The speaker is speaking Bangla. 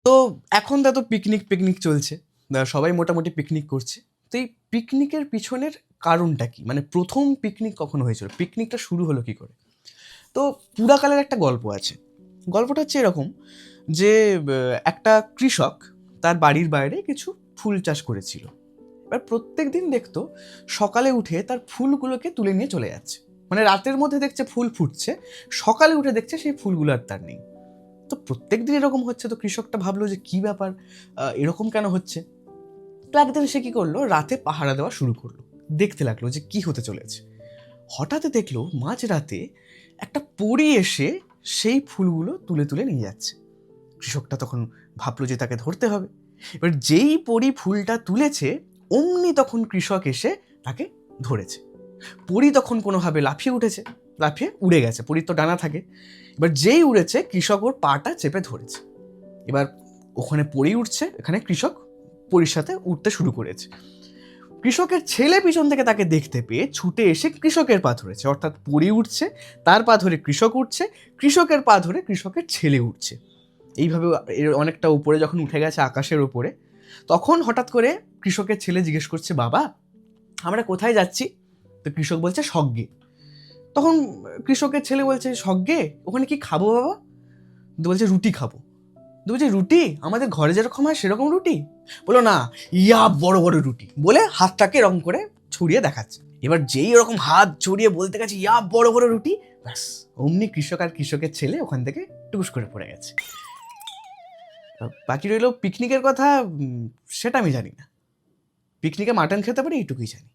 তো এখন তো পিকনিক পিকনিক চলছে, সবাই মোটামুটি পিকনিক করছে। তো এই পিকনিকের পিছনের কারণটা কি, মানে প্রথম পিকনিক কখন হয়েছিল, পিকনিকটা শুরু হলো কি করে? তো পুরাকালের একটা গল্প আছে। গল্পটা হচ্ছে এরকম যে একটা কৃষক তার বাড়ির বাইরে কিছু ফুল চাষ করেছিল। এবার প্রত্যেক দিন দেখতো সকালে উঠে তার ফুলগুলোকে তুলে নিয়ে চলে যাচ্ছে, মানে রাতের মধ্যে দেখছে ফুল ফুটছে, সকালে উঠে দেখছে সেই ফুলগুলো আর তার নেই। তো প্রত্যেক দিন এরকম হচ্ছে, তো কৃষকটা ভাবলো যে কি ব্যাপার, এরকম কেন হচ্ছে। তো একদিন সে কি করলো, রাতে পাহারা দেওয়া শুরু করলো, দেখতে লাগলো যে কি হতে চলেছে। হঠাৎ দেখলো মাঝরাতে একটা পরী এসে সেই ফুলগুলো তুলে তুলে নিয়ে যাচ্ছে। কৃষকটা তখন ভাবলো যে তাকে ধরতে হবে। এবার যেই পরী ফুলটা তুলেছে অমনি তখন কৃষক এসে তাকে ধরেছে। পরী তখন কোনোভাবে লাফিয়ে উঠেছে, লাফিয়ে উড়ে গেছে, পরীর তো ডানা থাকে। এবার যেই উড়েছে কৃষক ওর পাটা চেপে ধরেছে। এবার ওখানে পরী উঠছে, এখানে কৃষক পরীর সাথে উঠতে শুরু করেছে। কৃষকের ছেলে পিছন থেকে তাকে দেখতে পেয়ে ছুটে এসে কৃষকের পা ধরেছে, অর্থাৎ পরী উঠছে, তার পা ধরে কৃষক উঠছে, কৃষকের পা ধরে কৃষকের ছেলে উঠছে। এইভাবে এর অনেকটা উপরে যখন উঠে গেছে আকাশের ওপরে, তখন হঠাৎ করে কৃষকের ছেলে জিজ্ঞেস করছে, বাবা আমরা কোথায় যাচ্ছি? তো কৃষক বলছে স্বর্গে। তখন কৃষকের ছেলে বলছে, স্বর্গে ওখানে কি খাবো বাবা? তো বলছে রুটি খাবো। তো বলছে রুটি আমাদের ঘরে যেরকম হয় সেরকম রুটি? বলো না, ইয়া বড় বড় রুটি, বলে হাতটাকে এরকম করে ছড়িয়ে দেখাচ্ছে। এবার যেই এরকম হাত ছড়িয়ে বলতে গেছে ইয়া বড় বড় রুটি, ব্যাস অমনি কৃষক আর কৃষকের ছেলে ওখান থেকে টুকুস করে পড়ে গেছে। বাকি রইল পিকনিকের কথা, সেটা আমি জানি না। পিকনিকে মাটন খেতে পারি এইটুকুই জানি।